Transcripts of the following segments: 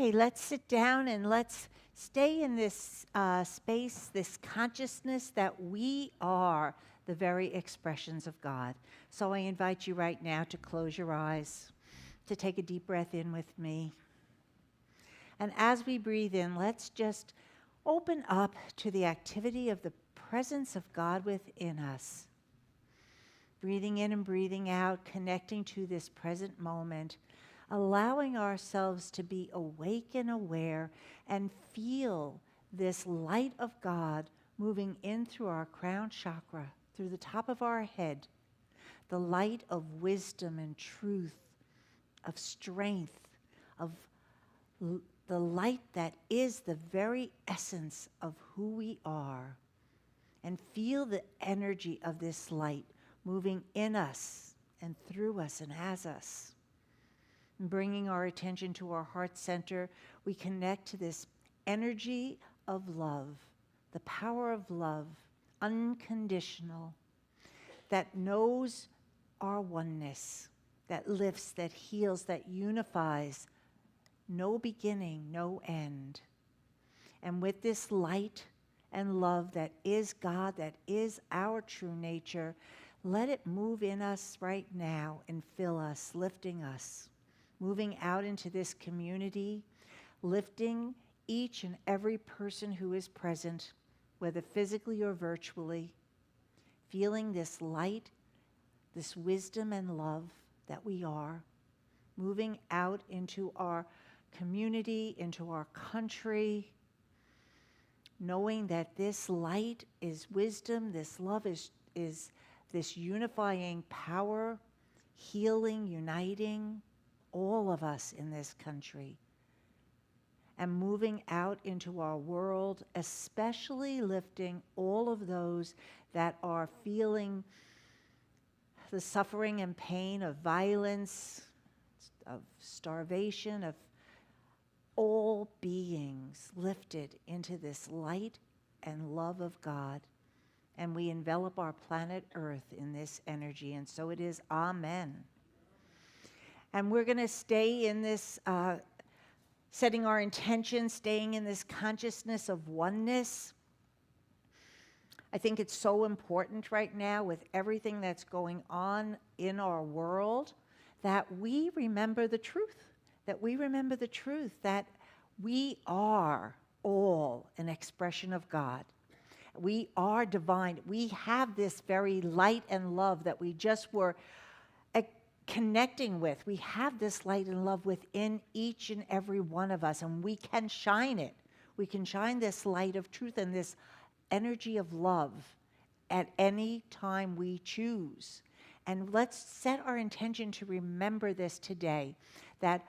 Okay, let's sit down and let's stay in this space, this consciousness that we are the very expressions of God. So I invite you right now to close your eyes, to take a deep breath in with me. And as we breathe in, let's just open up to the activity of the presence of God within us. Breathing in and breathing out, connecting to this present moment, allowing ourselves to be awake and aware and feel this light of God moving in through our crown chakra, through the top of our head, the light of wisdom and truth, of strength, of the light that is the very essence of who we are. And feel the energy of this light moving in us and through us and as us. And bringing our attention to our heart center, we connect to this energy of love, the power of love, unconditional, that knows our oneness, that lifts, that heals, that unifies, no beginning, no end. And with this light and love that is God, that is our true nature, let it move in us right now and fill us, lifting us, moving out into this community, lifting each and every person who is present, whether physically or virtually, feeling this light, this wisdom and love that we are, moving out into our community, into our country, knowing that this light is wisdom, this love is this unifying power, healing, uniting all of us in this country, and moving out into our world, especially lifting all of those that are feeling the suffering and pain of violence, of starvation, of all beings lifted into this light and love of God. And we envelop our planet Earth in this energy. And so it is, amen. And we're going to stay in this, setting our intention, staying in this consciousness of oneness. I think it's so important right now with everything that's going on in our world that we remember the truth, that we are all an expression of God. We are divine. We have this very light and love that we just were connecting with. We have this light and love within each and every one of us, and we can shine it. We can shine this light of truth and this energy of love at any time we choose. And let's set our intention to remember this today, that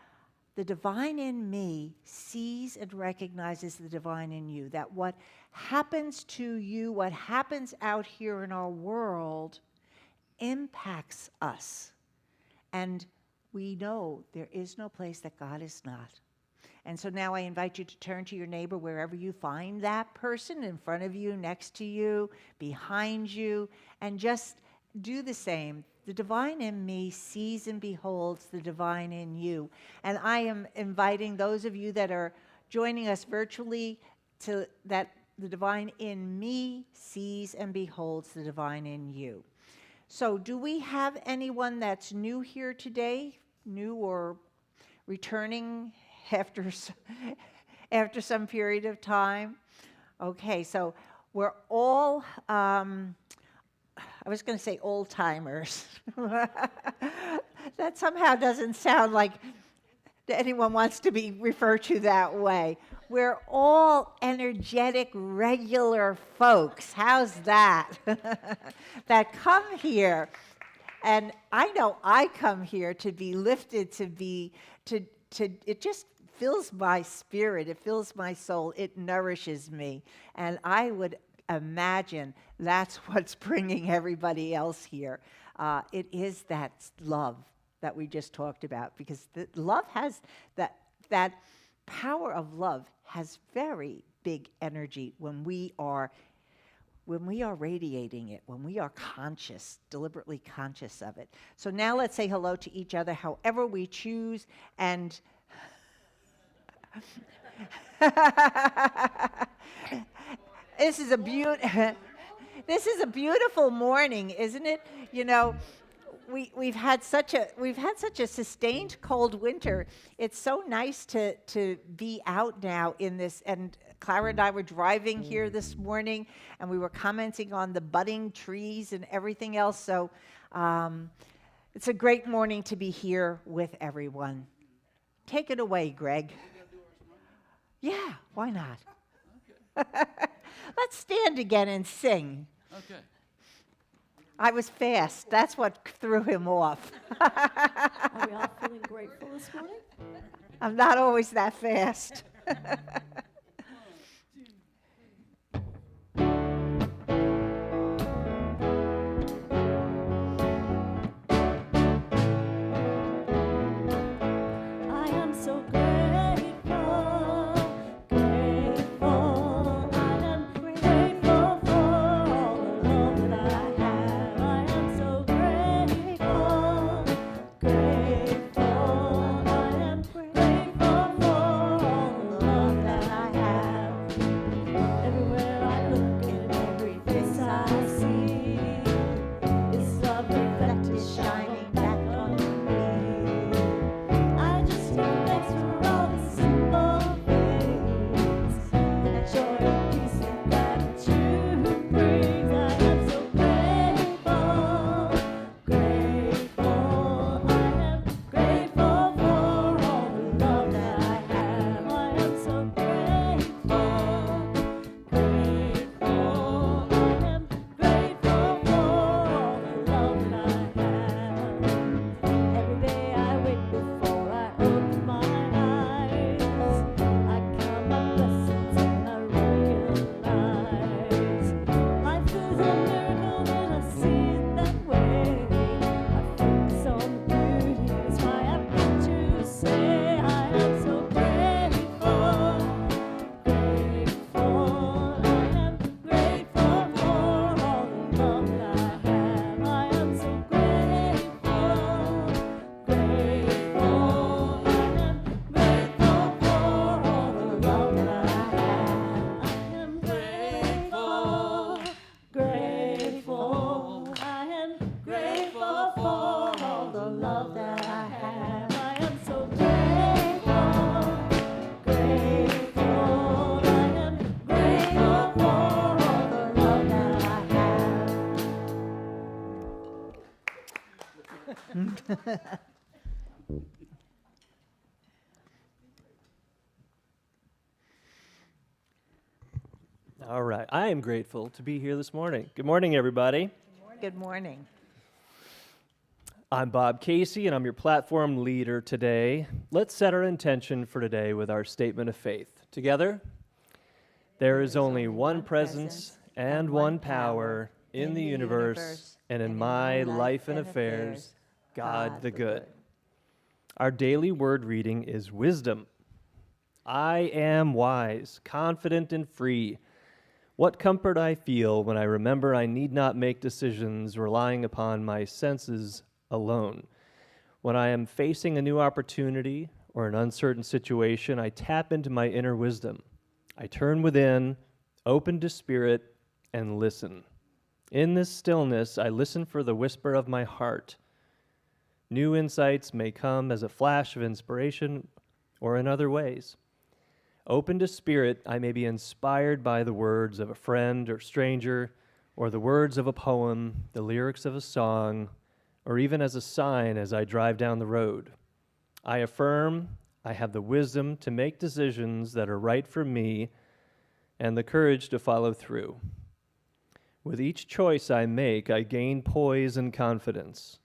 the divine in me sees and recognizes the divine in you, that what happens to you, what happens out here in our world, impacts us. And we know there is no place that God is not. And so now I invite you to turn to your neighbor wherever you find that person, in front of you, next to you, behind you, and just do the same. The divine in me sees and beholds the divine in you. And I am inviting those of you that are joining us virtually to that the divine in me sees and beholds the divine in you. So do we have anyone that's new here today, new or returning after some period of time? Okay, so we're all, I was going to say old-timers. That somehow doesn't sound like anyone wants to be referred to that way. We're all energetic, regular folks. How's that? That come here. And I know I come here to be lifted, it just fills my spirit. It fills my soul. It nourishes me. And I would imagine that's what's bringing everybody else here. It is that love that we just talked about, because love has that power of love has very big energy when we are radiating it, when we are conscious, deliberately conscious of it. So now let's say hello to each other however we choose, and This is a this is a beautiful morning, isn't it? You know, we've had such a sustained cold winter. It's so nice to be out now in this. And Clara and I were driving here this morning, and we were commenting on the budding trees and everything else. So it's a great morning to be here with everyone. Take it away, Greg. Yeah, why not? Okay. Let's stand again and sing. Okay. I was fast. That's what threw him off. Are we all feeling grateful this morning? I'm not always that fast. I am so grateful, grateful. I am grateful for all the love that I have. I am so grateful, grateful. I am grateful for all the love that I have. Everywhere I look and every face I see is love that is shining back on me. I just give thanks for all the simple things, the joy and peace that gratitude brings. I am so grateful, grateful. I am grateful for all the love that I have. I am so grateful, grateful. I am grateful for all the love that I have. Every day I wake before I open my eyes, I count my blessings and I realize life is a miracle and I see it that way. I focus on the beauty, that's why I've got to say I am so grateful, grateful. I am grateful for all the love that I have. I am so grateful, grateful. I am grateful for all the love that I have. I am grateful, grateful. I am grateful for all the love that I have. I am so grateful, grateful. I am grateful for all the love that I have. All right. I am grateful to be here this morning. Good morning, everybody. Good morning. I'm Bob Casey, and I'm your platform leader today. Let's set our intention for today with our statement of faith. Together, there is only one presence and one power in the universe and in my life and affairs, God the good. Our daily word reading is wisdom. I am wise, confident, and free. What comfort I feel when I remember I need not make decisions relying upon my senses alone. When I am facing a new opportunity or an uncertain situation, I tap into my inner wisdom. I turn within, open to spirit, and listen. In this stillness, I listen for the whisper of my heart. New insights may come as a flash of inspiration or in other ways. Open to spirit, I may be inspired by the words of a friend or stranger, or the words of a poem, the lyrics of a song, or even as a sign as I drive down the road. I affirm I have the wisdom to make decisions that are right for me and the courage to follow through. With each choice I make, I gain poise and confidence.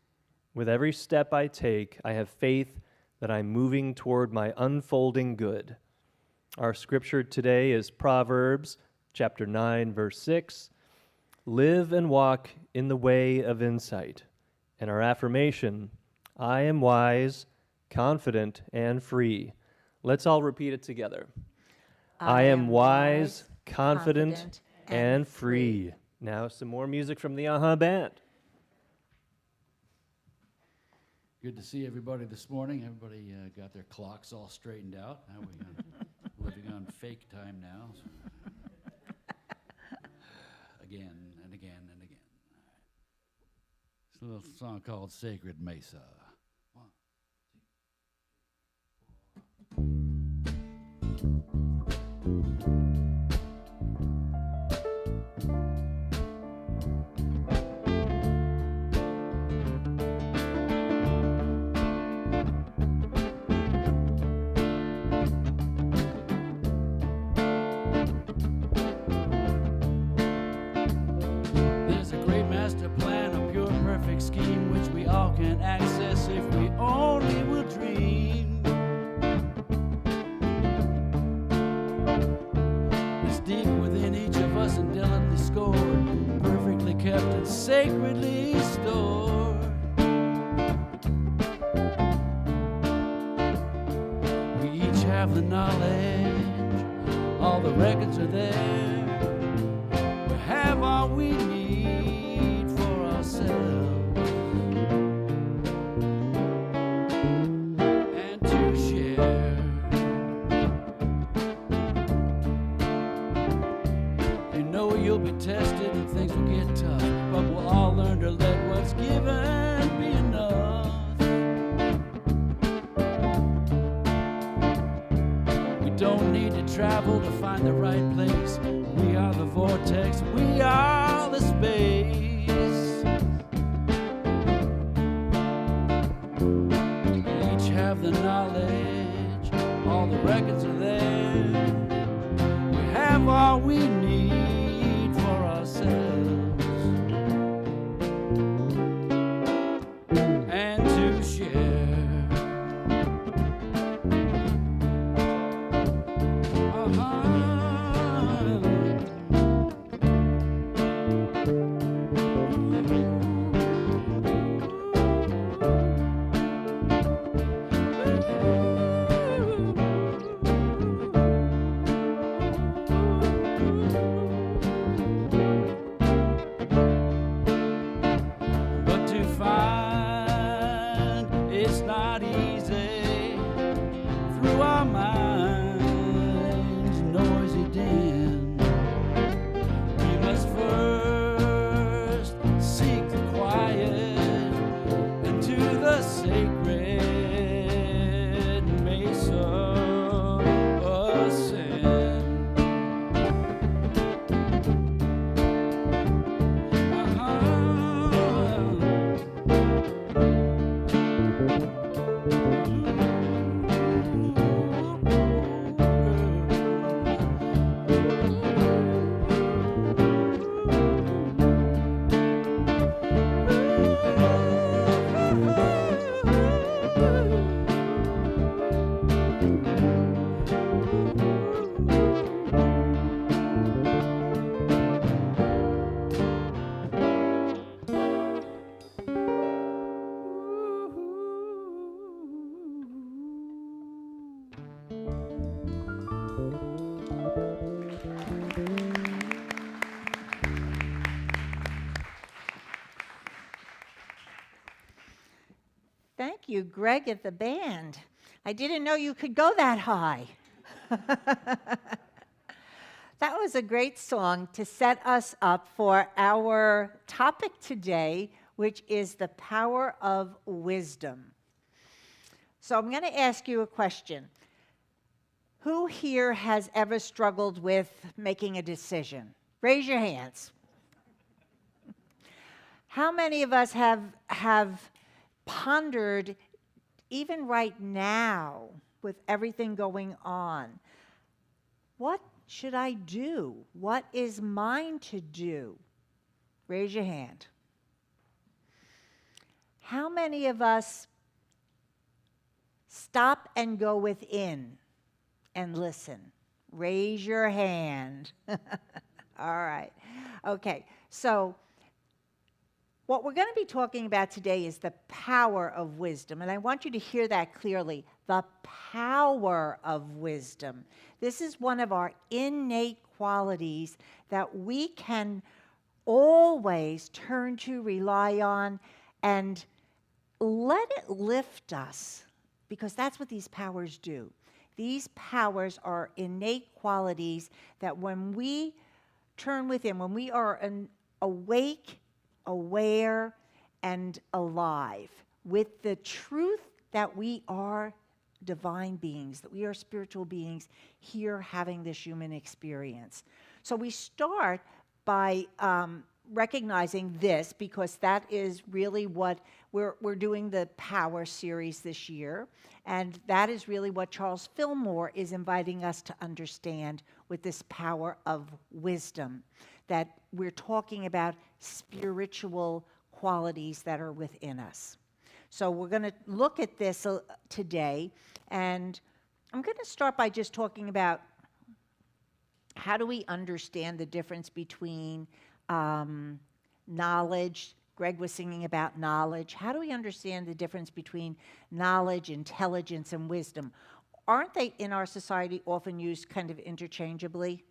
With every step I take, I have faith that I'm moving toward my unfolding good. Our scripture today is Proverbs chapter 9, verse 6. Live and walk in the way of insight. And our affirmation, I am wise, confident, and free. Let's all repeat it together. I am wise, confident, and free. Now some more music from the Band. Good to see everybody this morning. Everybody got their clocks all straightened out. How we living on fake time now. Again and again and again. It's a little song called Sacred Mesa. One, There's a great master plan, a pure perfect scheme, which we all can access if we only will dream. It's deep within each of us, indelibly scored, perfectly kept and sacredly stored. We each have the knowledge, all the records are there. We have all we need for ourselves and to share. You know you'll be tested and things will get tough, but we'll all learn to let what's given be enough. We don't need to travel to find the right place. We are the vortex, we are the space. We each have the knowledge, all the records are there. We have all we need for ourselves and to share. But to find it's not easy through our minds' noisy din. We must first seek the quiet and to the sacred mesa ascend. Thank you, Greg, at the band. I didn't know you could go that high. That was a great song to set us up for our topic today, which is the power of wisdom. So I'm going to ask you a question. Who here has ever struggled with making a decision? Raise your hands. How many of us have pondered, even right now, with everything going on, what should I do? What is mine to do? Raise your hand. How many of us stop and go within and listen? Raise your hand. All right. Okay, so what we're going to be talking about today is the power of wisdom, and I want you to hear that clearly. The power of wisdom. This is one of our innate qualities that we can always turn to, rely on, and let it lift us, because that's what these powers do. These powers are innate qualities that when we turn within, when we are awake, aware, and alive with the truth that we are divine beings, that we are spiritual beings here having this human experience. So we start by recognizing this, because that is really what we're doing the Power series this year, and that is really what Charles Fillmore is inviting us to understand with this power of wisdom, that we're talking about spiritual qualities that are within us. So we're going to look at this today, and I'm going to start by just talking about how do we understand the difference between knowledge. Greg was singing about knowledge. How do we understand the difference between knowledge, intelligence, and wisdom? Aren't they in our society often used kind of interchangeably?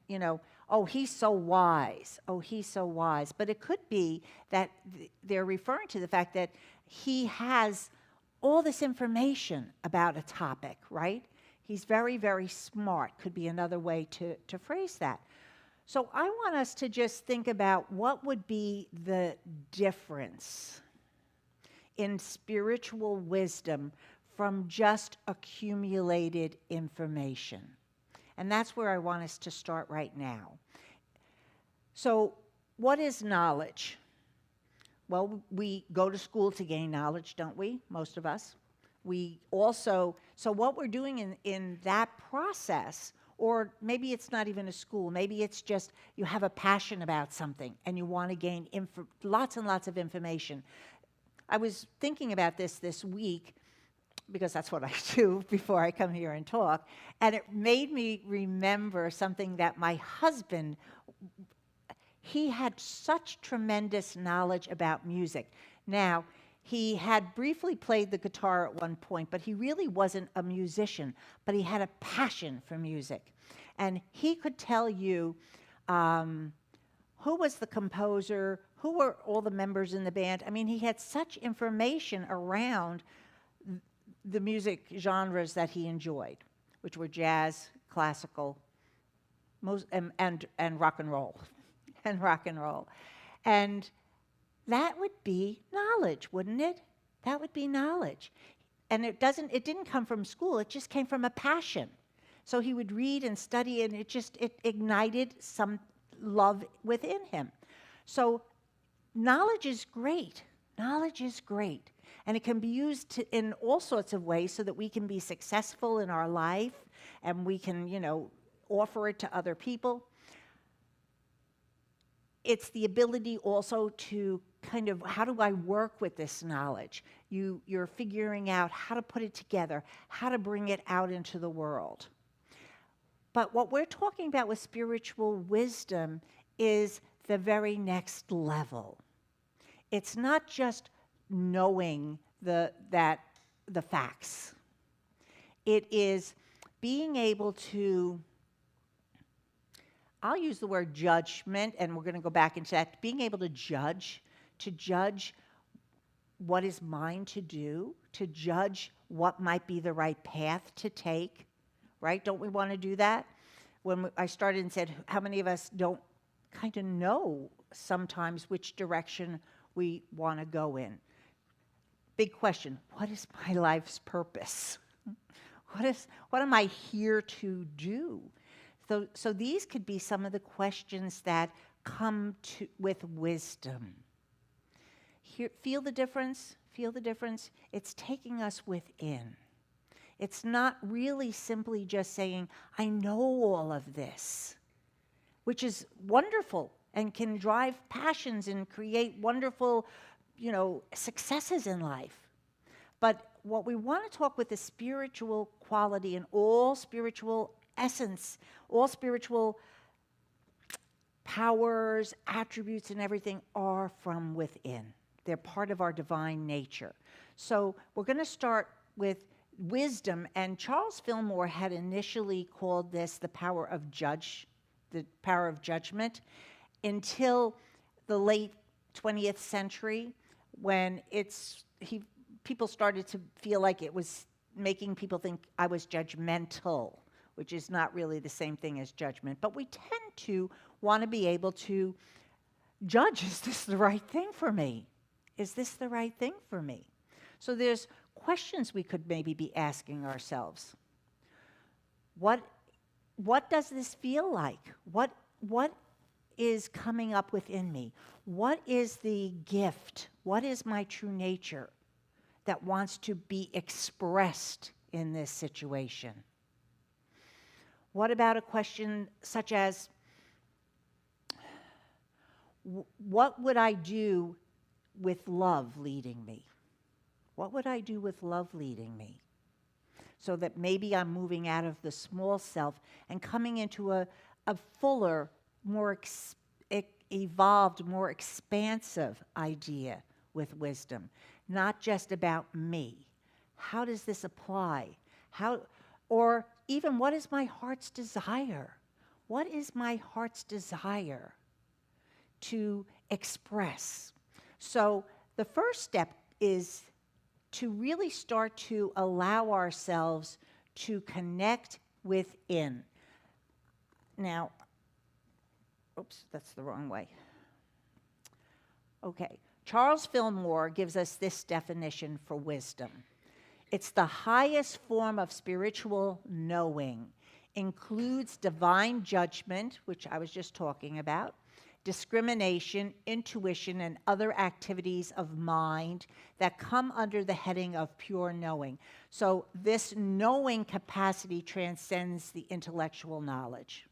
You know, oh, he's so wise. Oh, he's so wise. But it could be that they're referring to the fact that he has all this information about a topic, right? He's very, very smart, could be another way to phrase that. So I want us to just think about what would be the difference in spiritual wisdom from just accumulated information. And that's where I want us to start right now. So what is knowledge? Well, we go to school to gain knowledge, don't we? Most of us. We also, so what we're doing in that process, or maybe it's not even a school, maybe it's just you have a passion about something and you want to gain lots and lots of information. I was thinking about this week, because that's what I do before I come here and talk, and it made me remember something that my husband, he had such tremendous knowledge about music. Now, he had briefly played the guitar at one point, but he really wasn't a musician, but he had a passion for music. And he could tell you who was the composer, who were all the members in the band. I mean, he had such information around the music genres that he enjoyed, which were jazz, classical, and rock and roll, and rock and roll. And that would be knowledge, wouldn't it? That would be knowledge. And it didn't come from school, it just came from a passion. So he would read and study, and it ignited some love within him. So knowledge is great. Knowledge is great. And it can be used in all sorts of ways so that we can be successful in our life, and we can, offer it to other people. It's the ability also to kind of, how do I work with this knowledge? You're figuring out how to put it together, how to bring it out into the world. But what we're talking about with spiritual wisdom is the very next level. It's not just knowing the facts. It is being able to, I'll use the word judgment, and we're going to go back into that, being able to judge what is mine to do, to judge what might be the right path to take, right? Don't we want to do that? When I started and said, how many of us don't kind of know sometimes which direction we want to go in? Big question, what is my life's purpose? What am I here to do? So these could be some of the questions that come with wisdom. Feel the difference? Feel the difference? It's taking us within. It's not really simply just saying, I know all of this, which is wonderful and can drive passions and create wonderful, successes in life. But what we want to talk with the spiritual quality and all spiritual essence, all spiritual powers, attributes, and everything are from within. They're part of our divine nature. So we're going to start with wisdom, and Charles Fillmore had initially called this the power of judgment, until the late 20th century, when people started to feel like it was making people think I was judgmental, which is not really the same thing as judgment. But we tend to want to be able to judge, is this the right thing for me? Is this the right thing for me? So there's questions we could maybe be asking ourselves. What does this feel like? What is coming up within me? What is the gift? What is my true nature that wants to be expressed in this situation? What about a question such as, what would I do with love leading me? What would I do with love leading me? So that maybe I'm moving out of the small self and coming into a fuller, more evolved, more expansive idea with wisdom. Not just about me. How does this apply? Or even, what is my heart's desire? What is my heart's desire to express? So the first step is to really start to allow ourselves to connect within. Now, oops, that's the wrong way. Okay, Charles Fillmore gives us this definition for wisdom. It's the highest form of spiritual knowing, includes divine judgment, which I was just talking about, discrimination, intuition, and other activities of mind that come under the heading of pure knowing. So this knowing capacity transcends the intellectual knowledge.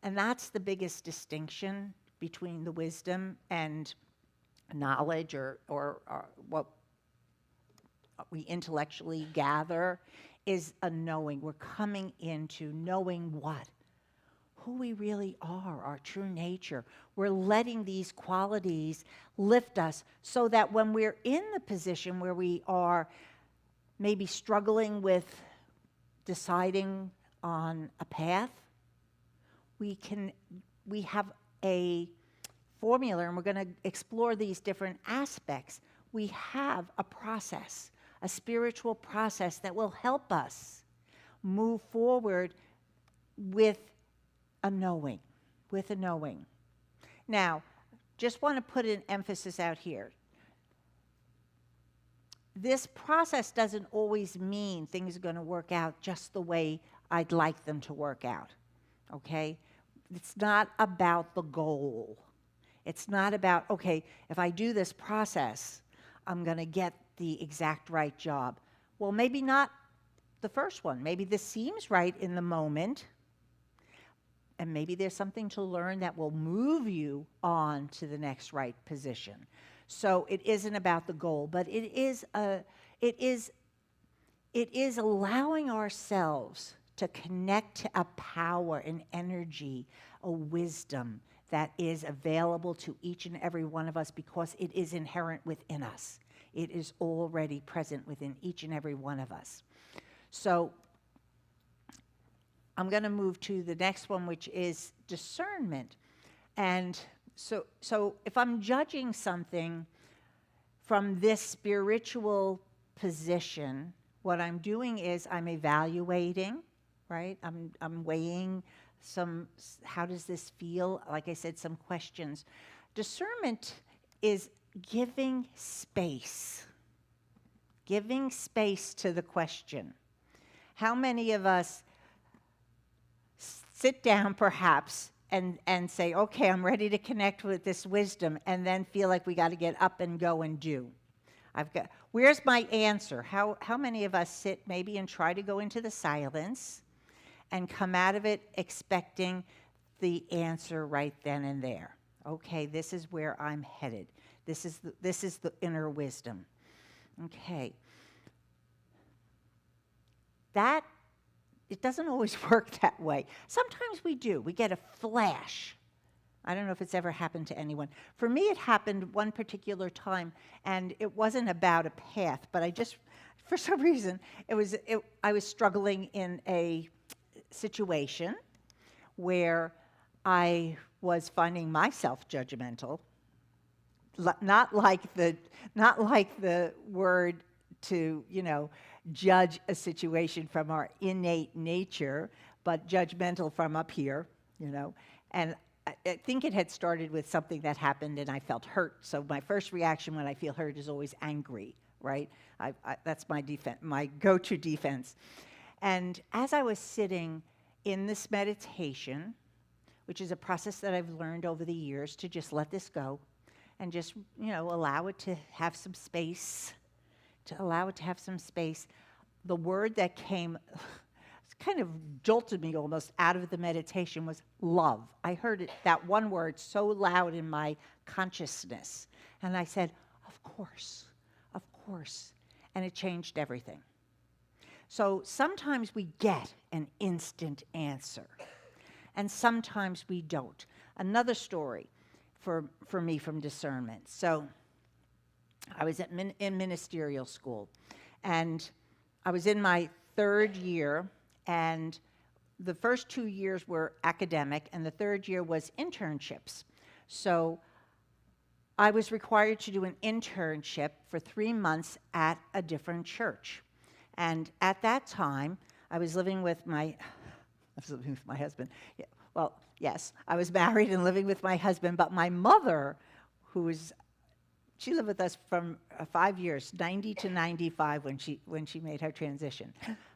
And that's the biggest distinction between the wisdom and knowledge, or what we intellectually gather, is a knowing. We're coming into knowing what? Who we really are, our true nature. We're letting these qualities lift us so that when we're in the position where we are maybe struggling with deciding on a path, we have a formula, and we're going to explore these different aspects. We have a process, a spiritual process that will help us move forward with a knowing, Now, just want to put an emphasis out here. This process doesn't always mean things are going to work out just the way I'd like them to work out, okay? It's not about the goal. It's not about, okay, if I do this process, I'm going to get the exact right job. Well, maybe not the first one. Maybe this seems right in the moment, and maybe there's something to learn that will move you on to the next right position. So it isn't about the goal, but it is allowing ourselves to connect to a power, an energy, a wisdom that is available to each and every one of us because it is inherent within us. It is already present within each and every one of us. So I'm going to move to the next one, which is discernment. And so if I'm judging something from this spiritual position, what I'm doing is I'm evaluating, right? I'm weighing how does this feel? Like I said, some questions. Discernment is giving space to the question. How many of us sit down perhaps and say, okay, I'm ready to connect with this wisdom, and then feel like we got to get up and go and do? Where's my answer? How many of us sit maybe and try to go into the silence and come out of it expecting the answer right then and there? Okay, this is where I'm headed. This is the inner wisdom. Okay. It doesn't always work that way. Sometimes we do. We get a flash. I don't know if it's ever happened to anyone. For me, it happened one particular time, and it wasn't about a path, but for some reason, I was struggling in a situation where I was finding myself judgmental, not like the word to, judge a situation from our innate nature, but judgmental from up here, And I think it had started with something that happened and I felt hurt. So my first reaction when I feel hurt is always angry, right? That's my defense, my go-to defense. And as I was sitting in this meditation, which is a process that I've learned over the years to just let this go and just, allow it to have some space, the word that came kind of jolted me almost out of the meditation was love. I heard it, that one word so loud in my consciousness. And I said, of course. And it changed everything. So sometimes we get an instant answer, and sometimes we don't. Another story for me from discernment. So I was in ministerial school, and I was in my third year, and the first 2 years were academic, and the third year was internships. So I was required to do an internship for 3 months at a different church. And at that time, I was living with my husband. Yeah, well, yes, I was married and living with my husband, but my mother, she lived with us from 5 years, 90 to 95 when she made her transition.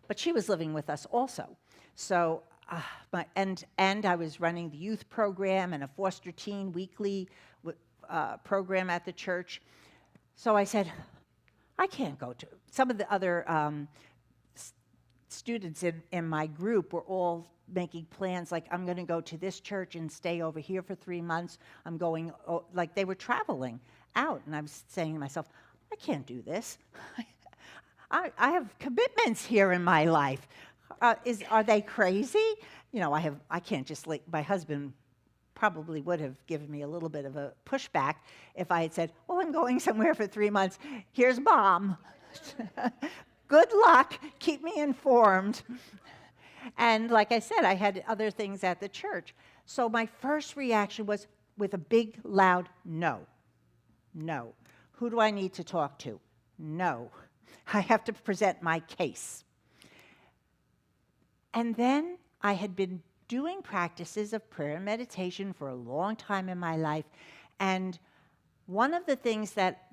But she was living with us also. So, and I was running the youth program and a foster teen weekly program at the church. So I said, I can't go to. Some of the other students in my group were all making plans, like, I'm going to go to this church and stay over here for 3 months. I'm going, like they were traveling out. And I was saying to myself, I can't do this. I have commitments here in my life. Are they crazy? I can't just my husband probably would have given me a little bit of a pushback if I had said, I'm going somewhere for 3 months. Here's Mom. Good luck. Keep me informed. And like I said, I had other things at the church. So my first reaction was with a big, loud no. No. Who do I need to talk to? No. I have to present my case. And then I had been doing practices of prayer and meditation for a long time in my life. And one of the things that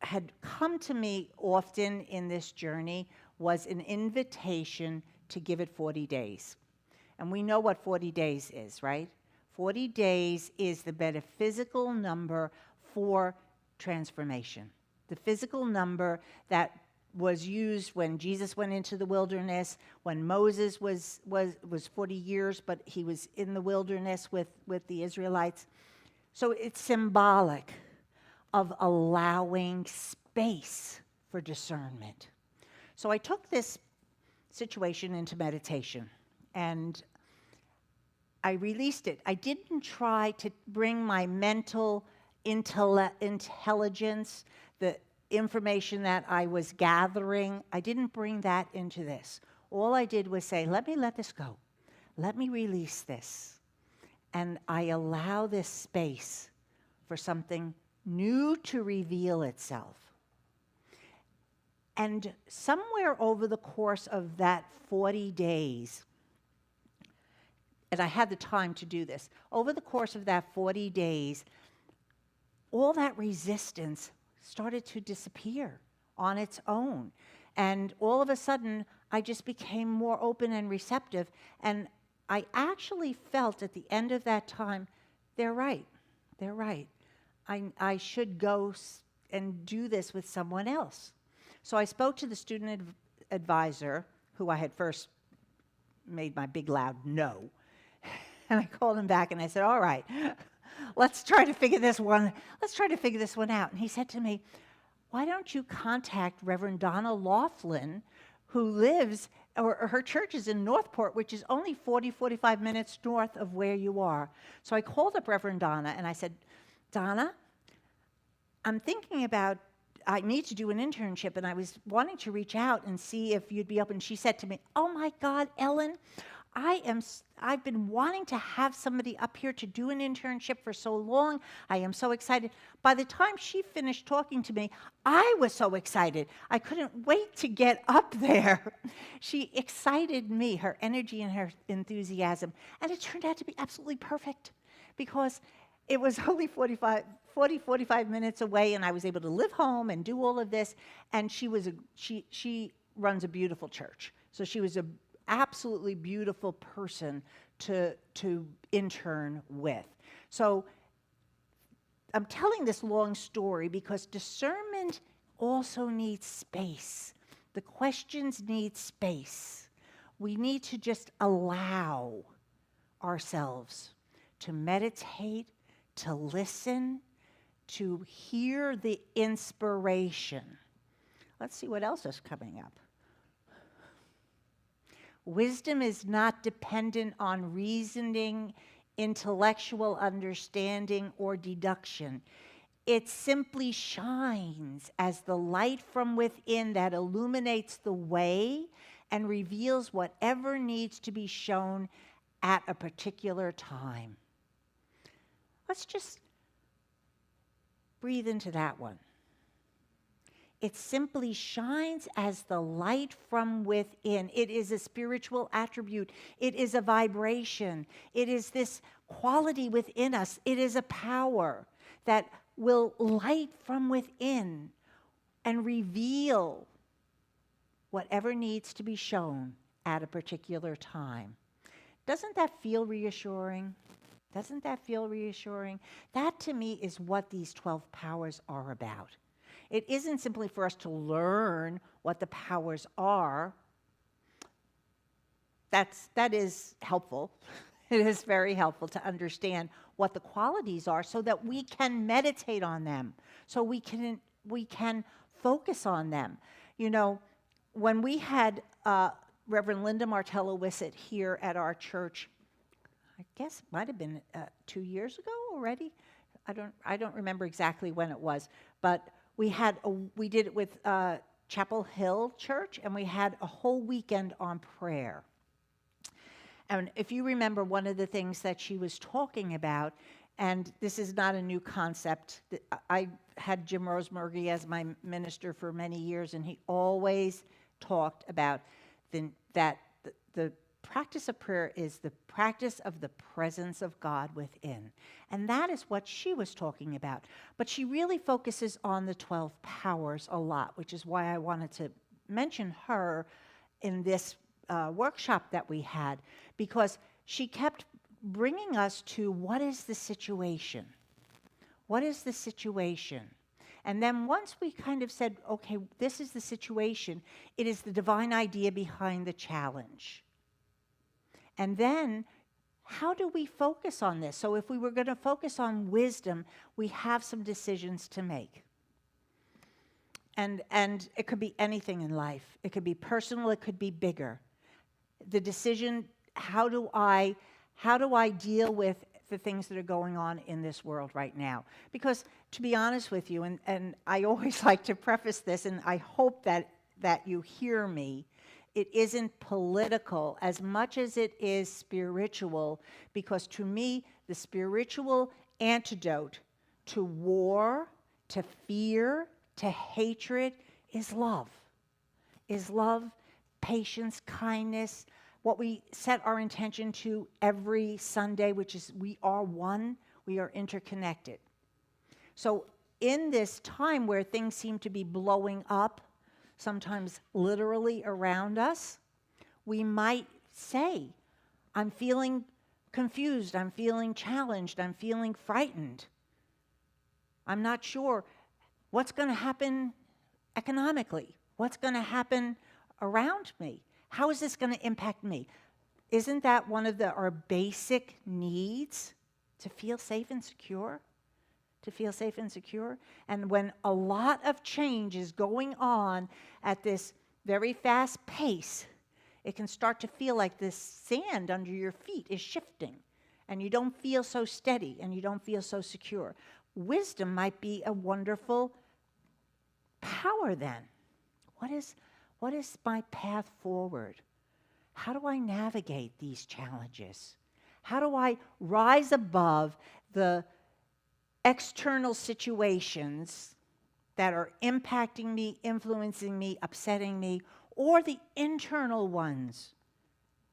had come to me often in this journey was an invitation to give it 40 days. And we know what 40 days is, right? 40 days is the metaphysical number for transformation. The physical number that was used when Jesus went into the wilderness, when Moses was 40 years, but he was in the wilderness with the Israelites. So it's symbolic of allowing space for discernment. So I took this situation into meditation, and I released it. I didn't try to bring my mental intelligence, the information that I was gathering, I didn't bring that into this. All I did was say, let me let this go. Let me release this. And I allow this space for something new to reveal itself. And somewhere over the course of that 40 days, and I had the time to do this, over the course of that 40 days, all that resistance started to disappear on its own. And all of a sudden, I just became more open and receptive. And I actually felt at the end of that time, they're right. I should go and do this with someone else. So I spoke to the student advisor, who I had first made my big loud no. And I called him back and I said, all right, let's try to figure this one out. And he said to me, why don't you contact Reverend Donna Laughlin, who lives, or her church is in Northport, which is only 45 minutes north of where you are. So I called up Reverend Donna and I said, Donna, I'm thinking about, I need to do an internship, and I was wanting to reach out and see if you'd be open. She said to me, oh my God, Ellen, I've been wanting to have somebody up here to do an internship for so long. I am so excited. By the time she finished talking to me, I was so excited. I couldn't wait to get up there. She excited me, her energy and her enthusiasm. And it turned out to be absolutely perfect because it was only 45 minutes away, and I was able to live home and do all of this. And she runs a beautiful church. So she was a absolutely beautiful person to intern with. So I'm telling this long story because discernment also needs space. The questions need space. We need to just allow ourselves to meditate, to listen, to hear the inspiration. Let's see what else is coming up. Wisdom is not dependent on reasoning, intellectual understanding, or deduction. It simply shines as the light from within that illuminates the way and reveals whatever needs to be shown at a particular time. Let's just breathe into that one. It simply shines as the light from within. It is a spiritual attribute. It is a vibration. It is this quality within us. It is a power that will light from within and reveal whatever needs to be shown at a particular time. Doesn't that feel reassuring? Doesn't that feel reassuring? That to me is what these 12 powers are about. It isn't simply for us to learn what the powers are. That is helpful. It is very helpful to understand what the qualities are so that we can meditate on them, so we can focus on them. You know, when we had Reverend Linda Martello-Wissett here at our church, I guess it might have been 2 years ago already. I don't remember exactly when it was, but we did it with Chapel Hill Church, and we had a whole weekend on prayer. And if you remember, one of the things that she was talking about, and this is not a new concept, I had Jim Rosemurgy as my minister for many years, and he always talked about that the practice of prayer is the practice of the presence of God within. And that is what she was talking about. But she really focuses on the 12 powers a lot, which is why I wanted to mention her in this workshop that we had, because she kept bringing us to what is the situation? What is the situation? And then once we kind of said, okay, this is the situation, it is the divine idea behind the challenge. And then, how do we focus on this? So if we were going to focus on wisdom, we have some decisions to make. And it could be anything in life. It could be personal, it could be bigger. The decision, how do I deal with the things that are going on in this world right now? Because to be honest with you, and I always like to preface this, and I hope that you hear me, it isn't political as much as it is spiritual, because to me, the spiritual antidote to war, to fear, to hatred is love. Is love, patience, kindness, what we set our intention to every Sunday, which is we are one, we are interconnected. So in this time where things seem to be blowing up, sometimes literally around us, we might say, I'm feeling confused, I'm feeling challenged, I'm feeling frightened. I'm not sure what's going to happen economically, what's going to happen around me. How is this going to impact me? Isn't that one of our basic needs, to feel safe and secure? To feel safe and secure? And when a lot of change is going on at this very fast pace, it can start to feel like this sand under your feet is shifting, and you don't feel so steady, and you don't feel so secure. Wisdom might be a wonderful power then. What is my path forward? How do I navigate these challenges? How do I rise above the external situations that are impacting me, influencing me, upsetting me, or the internal ones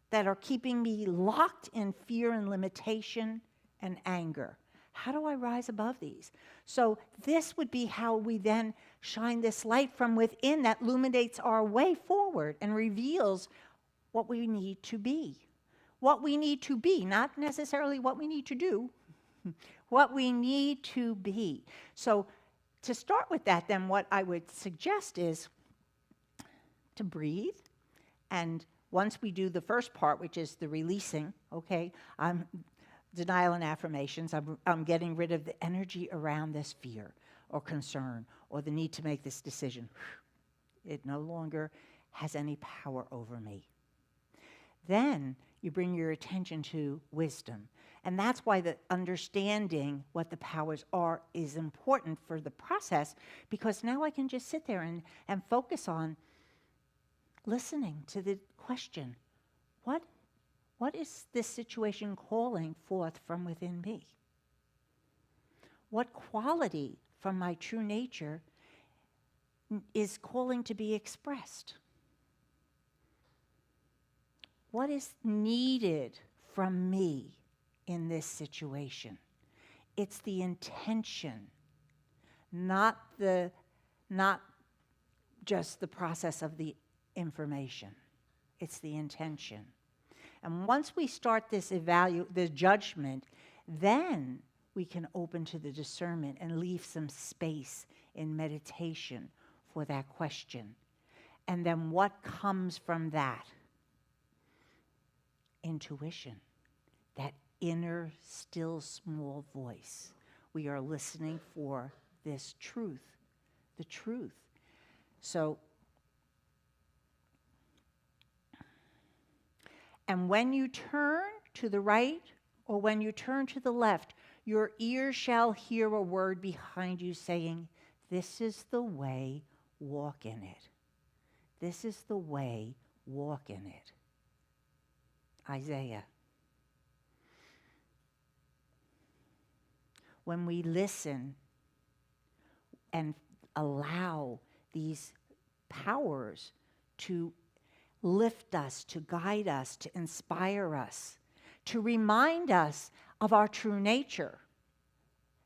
that are keeping me locked in fear and limitation and anger? How do I rise above these? So this would be how we then shine this light from within that illuminates our way forward and reveals what we need to be. What we need to be, not necessarily what we need to do, what we need to be. So to start with that, then what I would suggest is to breathe. And once we do the first part, which is the releasing, okay, denial and affirmations, I'm getting rid of the energy around this fear or concern or the need to make this decision. It no longer has any power over me. Then you bring your attention to wisdom. And that's why the understanding what the powers are is important for the process, because now I can just sit there and focus on listening to the question, what is this situation calling forth from within me? What quality from my true nature is calling to be expressed? What is needed from me in this situation? It's the intention, not just the process of the information. It's the intention. And once we start this the judgment, then we can open to the discernment and leave some space in meditation for that question. And then what comes from that? Intuition, that inner, still, small voice. We are listening for this truth, the truth. So, and when you turn to the right or when you turn to the left, your ear shall hear a word behind you saying, "This is the way, walk in it. This is the way, walk in it." Isaiah. When we listen and allow these powers to lift us, to guide us, to inspire us, to remind us of our true nature,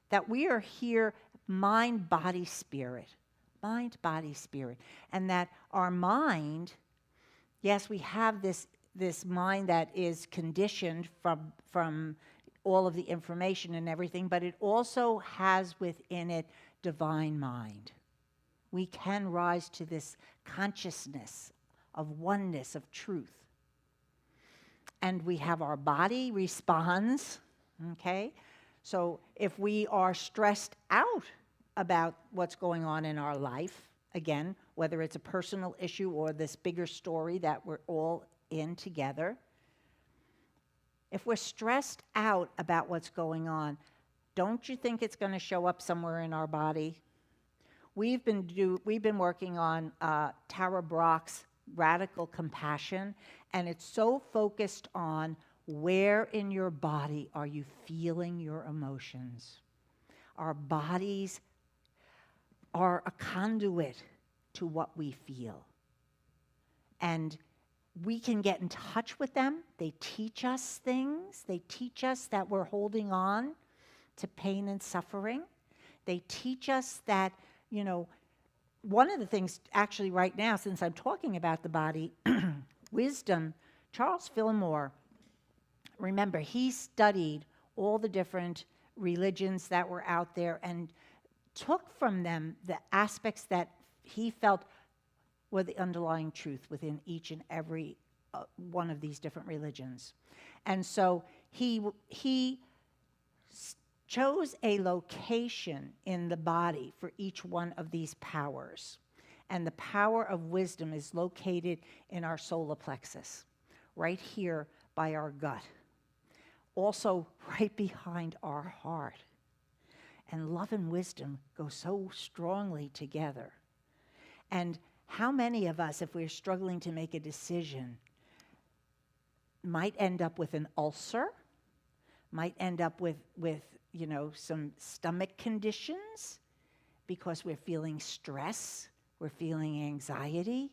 that we are here mind, body, spirit. Mind, body, spirit. And that our mind, yes, we have this mind that is conditioned from all of the information and everything, but it also has within it divine mind. We can rise to this consciousness of oneness, of truth. And we have our body responds, okay? So if we are stressed out about what's going on in our life, again, whether it's a personal issue or this bigger story that we're all in together. If we're stressed out about what's going on, don't you think it's going to show up somewhere in our body? We've been working on Tara Brach's Radical Compassion, and it's so focused on where in your body are you feeling your emotions. Our bodies are a conduit to what we feel. And we can get in touch with them. They teach us things. They teach us that we're holding on to pain and suffering. They teach us that, one of the things actually right now, since I'm talking about the body, wisdom, Charles Fillmore, remember, he studied all the different religions that were out there and took from them the aspects that he felt were the underlying truth within each and every one of these different religions. And so he chose a location in the body for each one of these powers. And the power of wisdom is located in our solar plexus, right here by our gut. Also right behind our heart. And love and wisdom go so strongly together. And how many of us, if we're struggling to make a decision, might end up with an ulcer, might end up with some stomach conditions because we're feeling stress, we're feeling anxiety.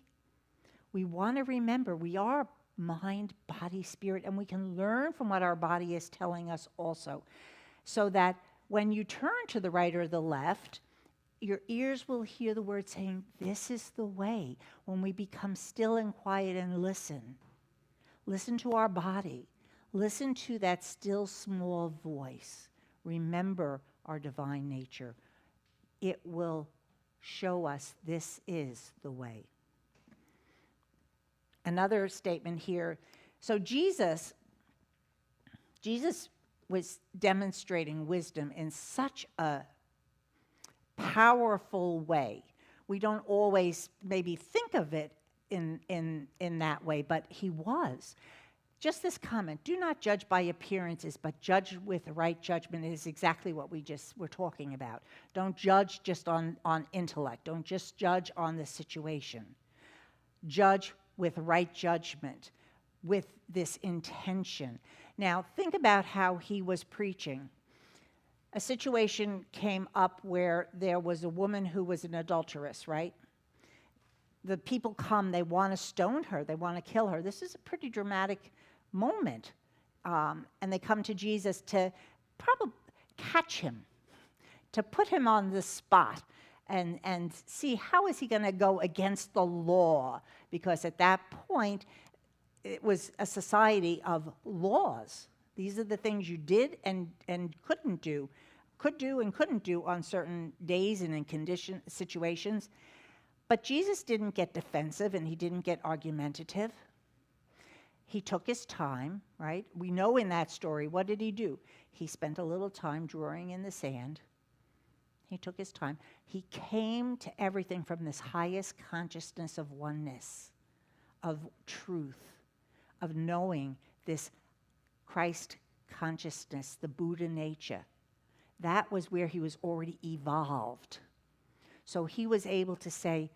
We want to remember we are mind, body, spirit, and we can learn from what our body is telling us also. So that when you turn to the right or the left, your ears will hear the word saying, this is the way. When we become still and quiet and listen to our body, listen to that still small voice. Remember our divine nature. It will show us this is the way. Another statement here. So Jesus was demonstrating wisdom in such a powerful way. We don't always maybe think of it in that way, but he was. Just this comment, do not judge by appearances, but judge with right judgment is exactly what we just were talking about. Don't judge just on intellect. Don't just judge on the situation. Judge with right judgment, with this intention. Now, think about how he was preaching. A situation came up where there was a woman who was an adulteress, right? The people come, they want to stone her, they want to kill her. This is a pretty dramatic moment. And they come to Jesus to probably catch him, to put him on the spot and see how is he going to go against the law. Because at that point, it was a society of laws. These are the things you did and couldn't do, could do and couldn't do on certain days and in situations. But Jesus didn't get defensive and he didn't get argumentative. He took his time, right? We know in that story, what did he do? He spent a little time drawing in the sand. He took his time. He came to everything from this highest consciousness of oneness, of truth, of knowing this Christ consciousness, the Buddha nature. That was where he was already evolved. So he was able to say,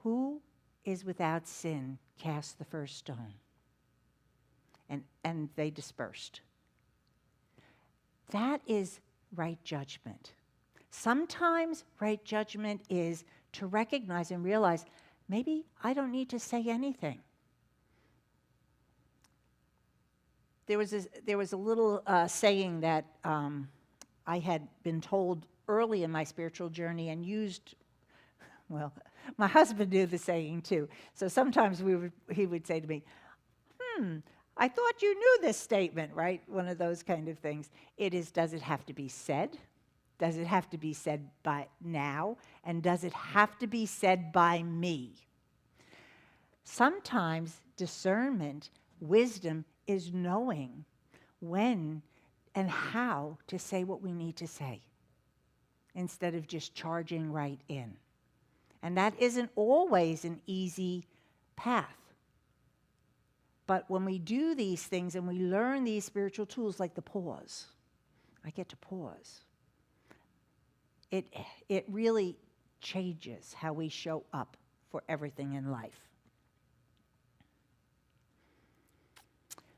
who is without sin, cast the first stone. And they dispersed. That is right judgment. Sometimes right judgment is to recognize and realize, maybe I don't need to say anything. There was a little saying that I had been told early in my spiritual journey and used, well, my husband knew the saying too. So sometimes he would say to me, I thought you knew this statement, right? One of those kind of things. It is, does it have to be said? Does it have to be said by now? And does it have to be said by me? Sometimes discernment, wisdom, is knowing when and how to say what we need to say instead of just charging right in. And that isn't always an easy path. But when we do these things and we learn these spiritual tools like the pause, I get to pause. It really changes how we show up for everything in life.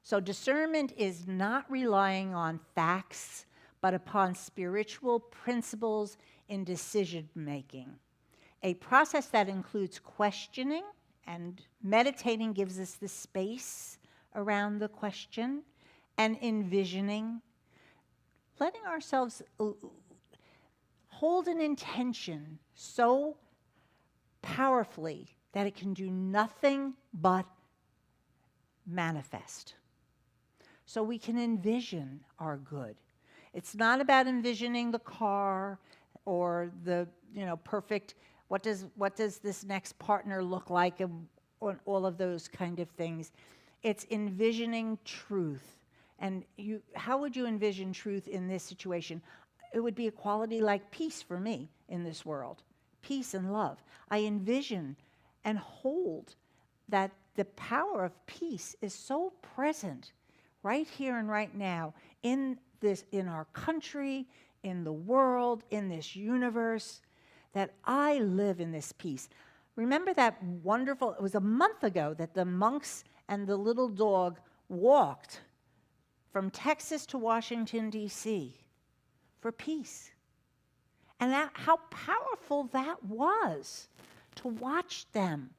So discernment is not relying on facts, but upon spiritual principles in decision making. A process that includes questioning, and meditating gives us the space around the question, and envisioning, letting ourselves hold an intention so powerfully that it can do nothing but manifest. So we can envision our good. It's not about envisioning the car or the perfect, what does this next partner look like, and all of those kind of things. It's envisioning truth. And how would you envision truth in this situation? It would be a quality like peace for me in this world. Peace and love. I envision and hold that the power of peace is so present right here and right now in our country, in the world, in this universe, that I live in this peace. Remember that wonderful, it was a month ago that the monks and the little dog walked from Texas to Washington, D.C. for peace. And how powerful that was to watch them.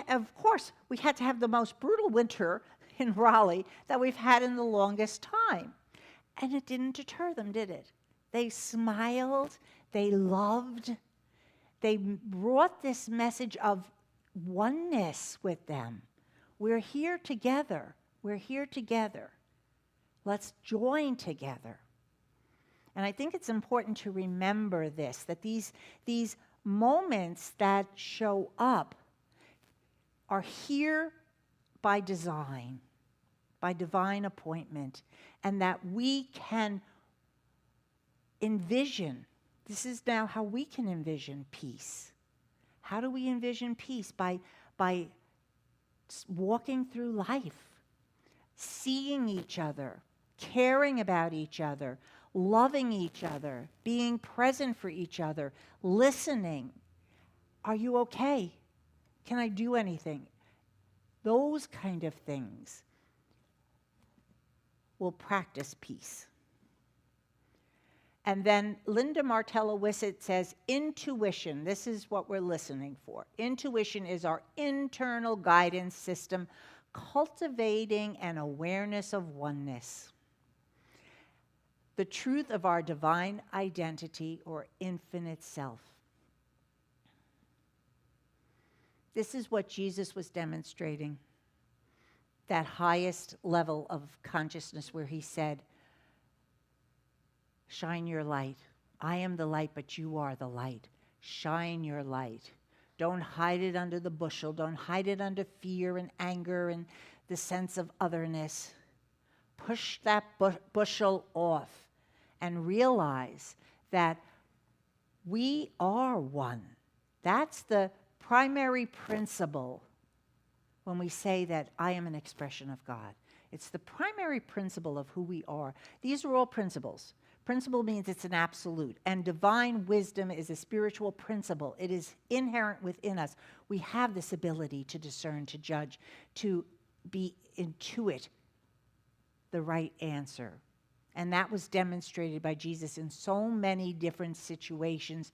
Of course, we had to have the most brutal winter in Raleigh that we've had in the longest time. And it didn't deter them, did it? They smiled, they loved, they brought this message of oneness with them. We're here together. We're here together. Let's join together. And I think it's important to remember this, that these moments that show up are here by design, by divine appointment, and that we can envision. This is now how we can envision peace. How do we envision peace? By walking through life, seeing each other, caring about each other, loving each other, being present for each other, listening. Are you okay? Can I do anything? Those kind of things will practice peace. And then Linda Martella-Wissett says, intuition, this is what we're listening for. Intuition is our internal guidance system, cultivating an awareness of oneness. The truth of our divine identity or infinite self. This is what Jesus was demonstrating, that highest level of consciousness where he said, shine your light. I am the light, but you are the light. Shine your light. Don't hide it under the bushel. Don't hide it under fear and anger and the sense of otherness. Push that bushel off and realize that we are one. That's the primary principle when we say that I am an expression of God. It's the primary principle of who we are. These are all principles. Principle means it's an absolute, and divine wisdom is a spiritual principle. It is inherent within us. We have this ability to discern, to judge, to intuit the right answer. And that was demonstrated by Jesus in so many different situations,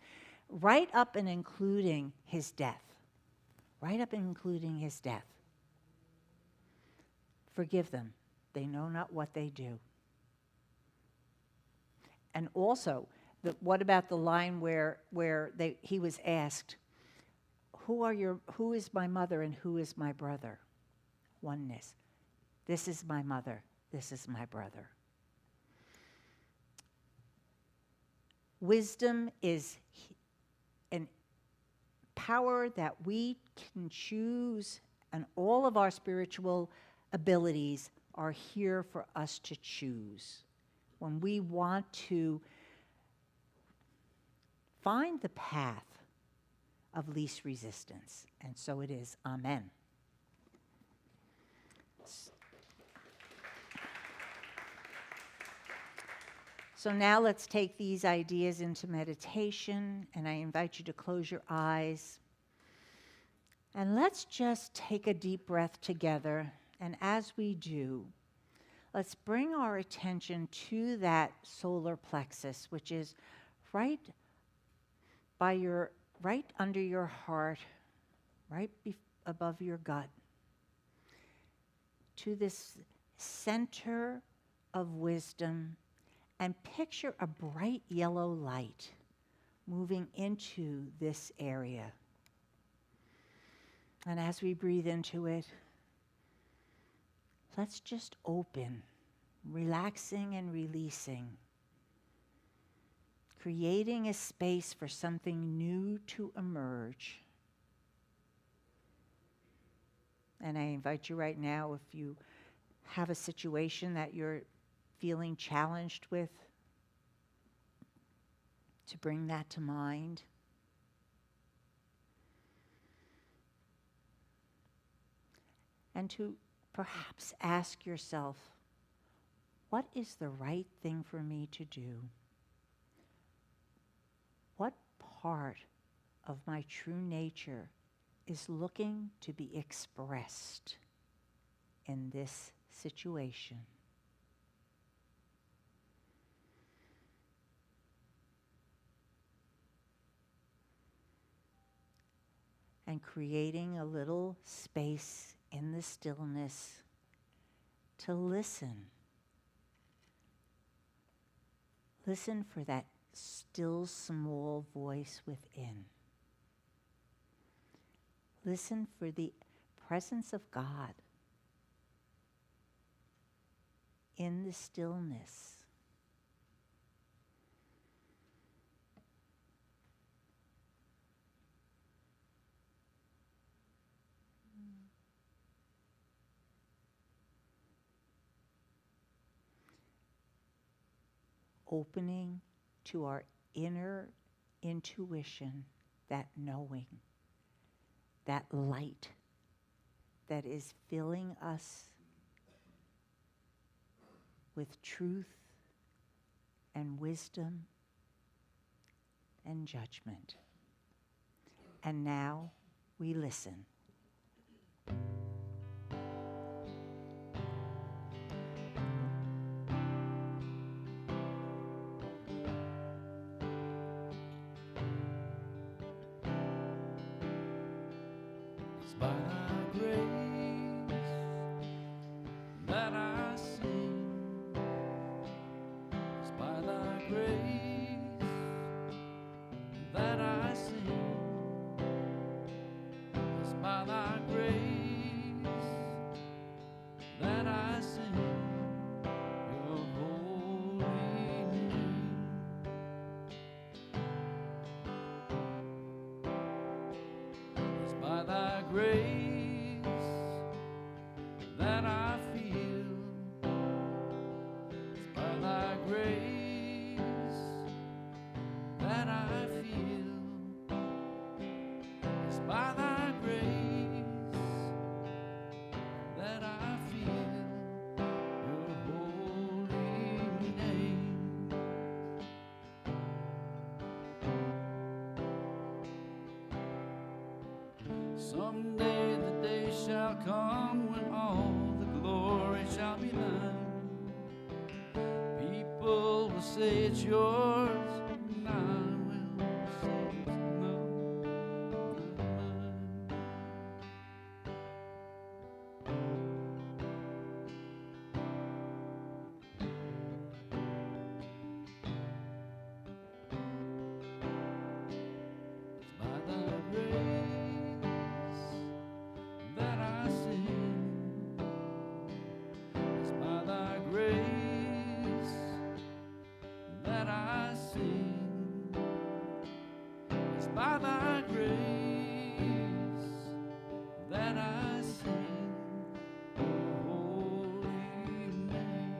right up and including his death. Right up and including his death. Forgive them. They know not what they do. And also, what about the line where he was asked, who is my mother and who is my brother? Oneness. This is my mother. This is my brother. Wisdom is an power that we can choose, and all of our spiritual abilities are here for us to choose. When we want to find the path of least resistance. And so it is. Amen. So now let's take these ideas into meditation, and I invite you to close your eyes. And let's just take a deep breath together, and as we do, let's bring our attention to that solar plexus, which is right under your heart, above your gut, to this center of wisdom, and picture a bright yellow light moving into this area. And as we breathe into it, let's just open, relaxing and releasing, creating a space for something new to emerge. And I invite you right now, if you have a situation that you're feeling challenged with, to bring that to mind. And to perhaps ask yourself, what is the right thing for me to do? What part of my true nature is looking to be expressed? in this situation. And creating a little space in the stillness to listen. Listen for that still small voice within. Listen for the presence of God in the stillness. Opening to our inner intuition, that knowing, that light that is filling us with truth and wisdom and judgment. And now we listen. It's by thy grace that I sing. It's by thy grace that I sing. It's by thy grace that I sing your holy name. It's by thy grace that I feel. It's by thy grace that I feel. It's by thy grace that I feel your holy name. Someday the day shall come when all the glory shall be thine. People will say it's yours, and I will say it's no, not mine. It's by thy grace that I sing. It's by thy grace that I sing. It's by thy grace that I sing your holy name.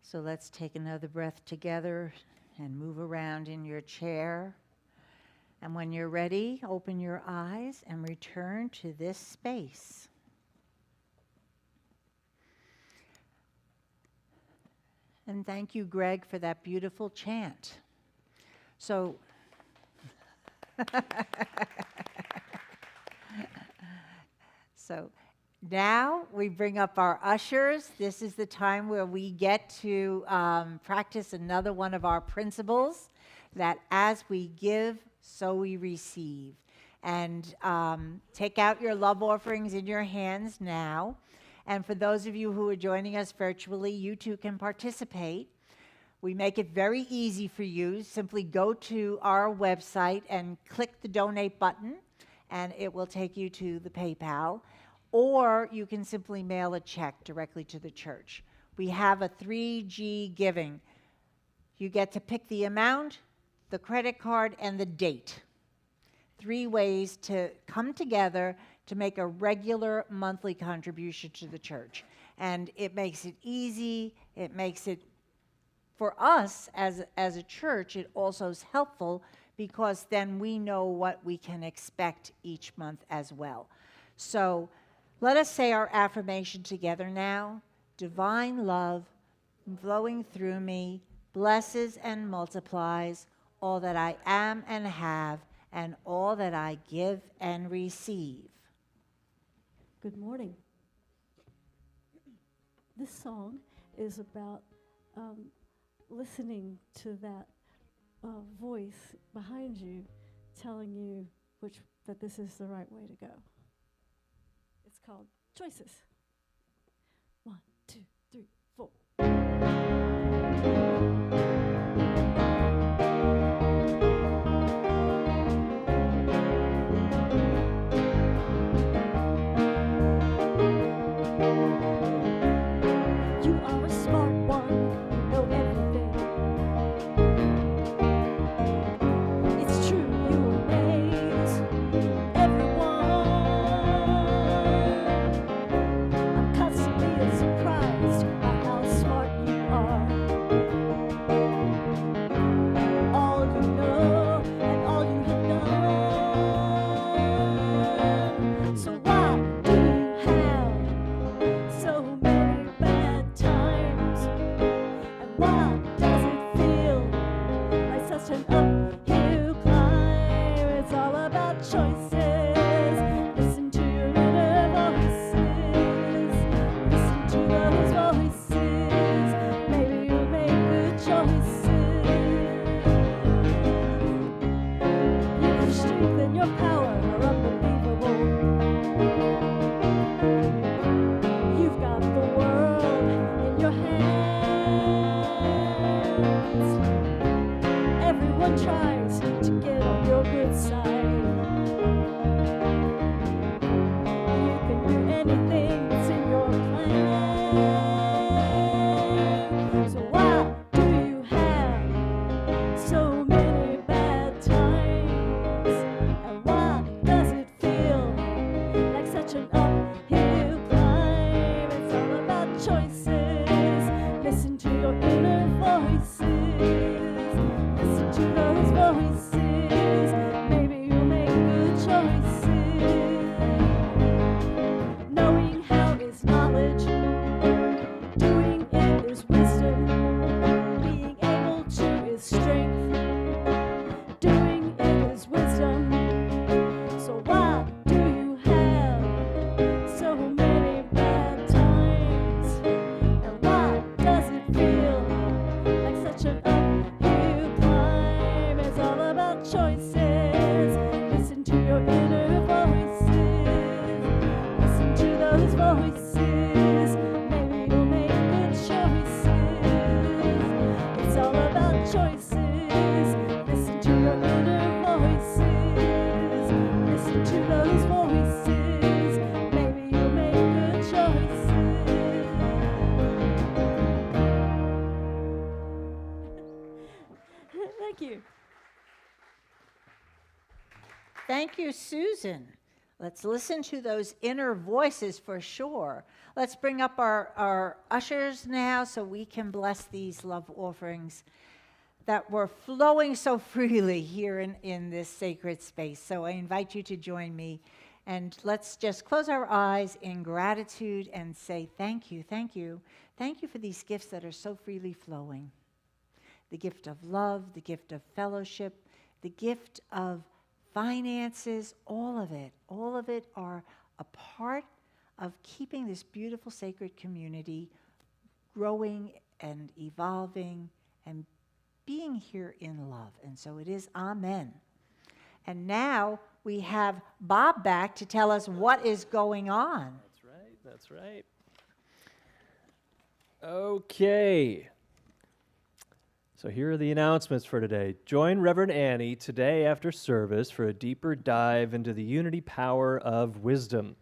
So let's take another breath together and move around in your chair. And when you're ready, open your eyes and return to this space. And thank you, Greg, for that beautiful chant. So, now we bring up our ushers. This is the time where we get to practice another one of our principles, that as we give, so we receive. And take out your love offerings in your hands now. And for those of you who are joining us virtually, you too can participate. We make it very easy for you. Simply go to our website and click the donate button, and it will take you to the PayPal. Or you can simply mail a check directly to the church. We have a 3G giving. You get to pick the amount, the credit card, and the date. 3 ways to come together to make a regular monthly contribution to the church. And it makes it easy. It makes it, for us as a church, it also is helpful because then we know what we can expect each month as well. So let us say our affirmation together now. Divine love flowing through me blesses and multiplies all that I am and have, and all that I give and receive. Good morning. This song is about listening to that voice behind you telling you that this is the right way to go. It's called Choices. 1, 2, 3, 4. You are a smart one, you know everything. It's true, you amaze everyone. I'm constantly surprised by how smart you are. All you know and all you have done. So why do you have so many bad times? And why does it feel like such an uphill climb? It's all about choices. Listen to your inner voices. Listen to those voices. Maybe you'll make good choices. Your strength and your power are unbelievable. You've got the world in your hands. Everyone tries to get on your good side. You can do anything that's in your plan. So why do you have so many bad times? And why does it feel like such an uphill climb? It's all about choices. Listen to your inner voices. Listen to those voices. Maybe you'll make good choices. Knowing how is knowledge. Doing it is wisdom. Being able to is strength. Doing it is wisdom. So why do you have so many bad times? And why does it feel like such an uphill climb? It's all about choices. Listen to your inner voices. Listen to those voices. Maybe you'll make good choices. It's all about choices. Listen to your inner voices. Listen to those voices. Maybe you'll make good choices. Thank you. Thank you, Susan. Let's listen to those inner voices for sure. Let's bring up our ushers now so we can bless these love offerings that were flowing so freely here in this sacred space. So I invite you to join me, and let's just close our eyes in gratitude and say thank you, thank you. Thank you for these gifts that are so freely flowing. The gift of love, the gift of fellowship, the gift of finances, all of it are a part of keeping this beautiful sacred community growing and evolving and being here in love. And so it is, amen. And now we have Bob back to tell us what is going on. That's right. Okay. So here are the announcements for today. Join Reverend Annie today after service for a deeper dive into the unity power of wisdom.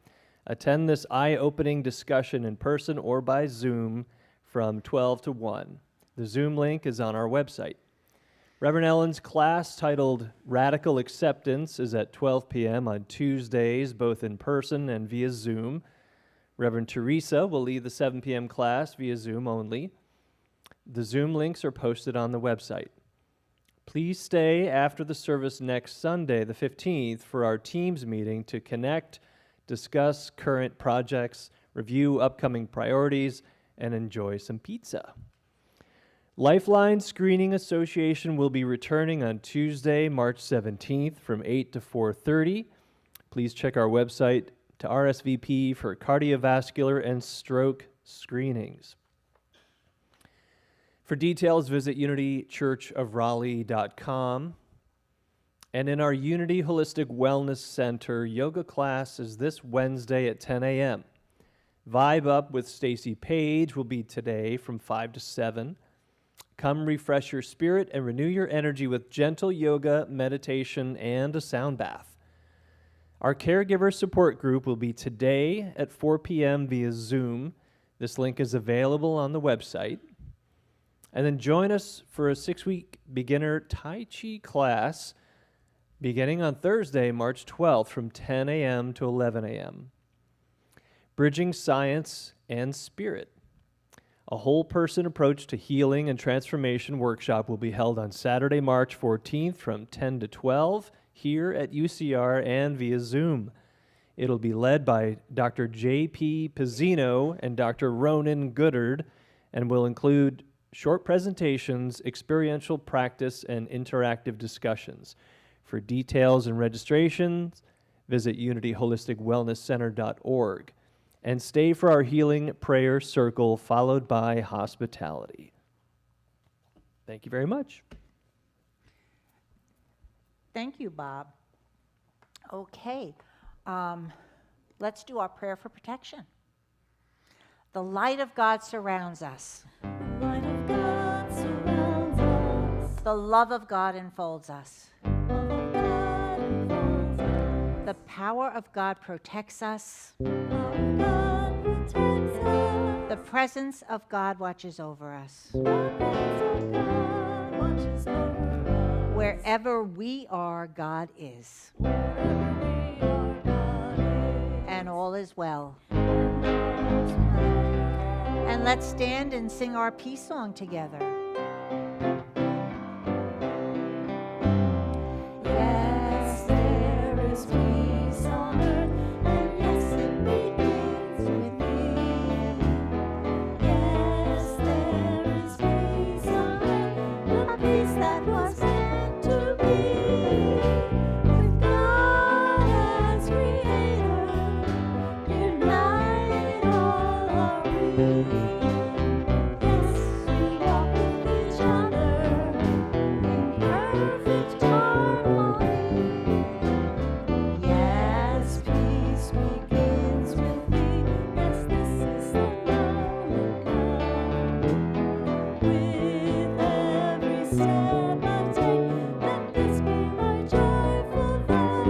Attend this eye-opening discussion in person or by Zoom from 12 to 1. The Zoom link is on our website. Reverend Ellen's class titled Radical Acceptance is at 12 p.m. on Tuesdays, both in person and via Zoom. Reverend Teresa will lead the 7 p.m. class via Zoom only. The Zoom links are posted on the website. Please stay after the service next Sunday, the 15th, for our Teams meeting to connect, discuss current projects, review upcoming priorities, and enjoy some pizza. Lifeline Screening Association will be returning on Tuesday, March 17th from 8 to 4:30. Please check our website to RSVP for cardiovascular and stroke screenings. For details, visit unitychurchofraleigh.com. And in our Unity Holistic Wellness Center, yoga class is this Wednesday at 10 a.m. Vibe Up with Stacy Page will be today from 5 to 7. Come refresh your spirit and renew your energy with gentle yoga, meditation, and a sound bath. Our caregiver support group will be today at 4 p.m. via Zoom. This link is available on the website. And then join us for a 6-week beginner Tai Chi class beginning on Thursday, March 12th from 10 a.m. to 11 a.m. Bridging Science and Spirit. A whole person approach to healing and transformation workshop will be held on Saturday, March 14th from 10 to 12 here at UCR and via Zoom. It'll be led by Dr. J.P. Pizzino and Dr. Ronan Goodard and will include short presentations, experiential practice, and interactive discussions. For details and registrations, visit unityholisticwellnesscenter.org. And stay for our healing prayer circle, followed by hospitality. Thank you very much. Thank you, Bob. Okay, let's do our prayer for protection. The light of God surrounds us. The light of God surrounds us. The love of God enfolds us. The love of God enfolds us. The power of God protects us. The power of God protects us. The presence of God watches over us. The presence of God watches over us. Wherever we are, God is. Wherever we are, God is. And all is well. And all is well. And let's stand and sing our peace song together. Yes, there is peace on earth, and yes, it begins with me. Yes, there is peace on earth, a peace that was meant to be. With God as Creator, united all are we. Yes, we walk with each other in perfect harmony. Yes, peace begins with me. Yes, this is the moment come. With every step I take, let this be my joyful vow.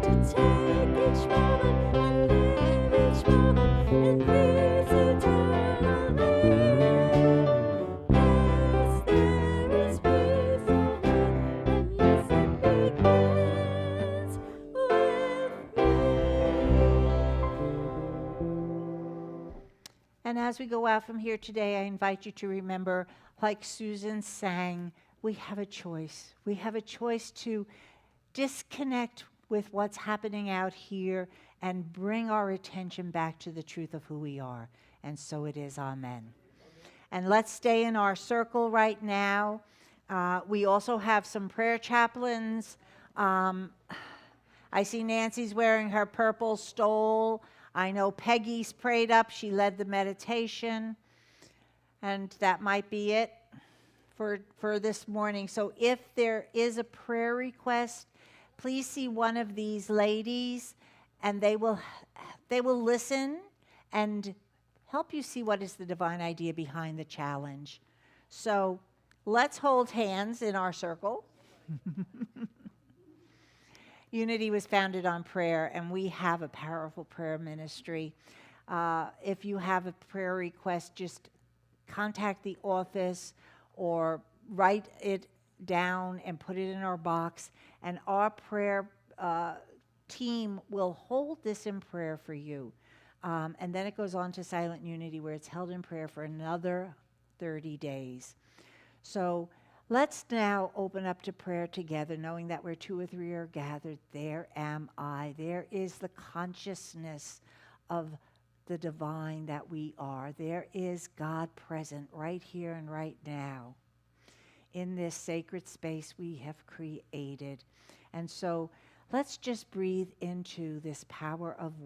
To take each moment and live each moment in peace eternally. Yes, there is peace on earth, and yes, it begins with me. And as we go out from here today, I invite you to remember, like Susan sang, we have a choice. We have a choice to disconnect with what's happening out here and bring our attention back to the truth of who we are. And so it is, amen. And let's stay in our circle right now. We also have some prayer chaplains. I see Nancy's wearing her purple stole. I know Peggy's prayed up. She led the meditation. And that might be it for this morning. So if there is a prayer request, please see one of these ladies, and they will listen and help you see what is the divine idea behind the challenge. So let's hold hands in our circle. Unity was founded on prayer, and we have a powerful prayer ministry. If you have a prayer request, just contact the office or write it down and put it in our box, and our prayer team will hold this in prayer for you. And then it goes on to Silent Unity, where it's held in prayer for another 30 days. So Let's now open up to prayer together, knowing that where two or three are gathered, there am I. There is the consciousness of the divine that we are. There is God present right here and right now in this sacred space we have created. And so let's just breathe into this power of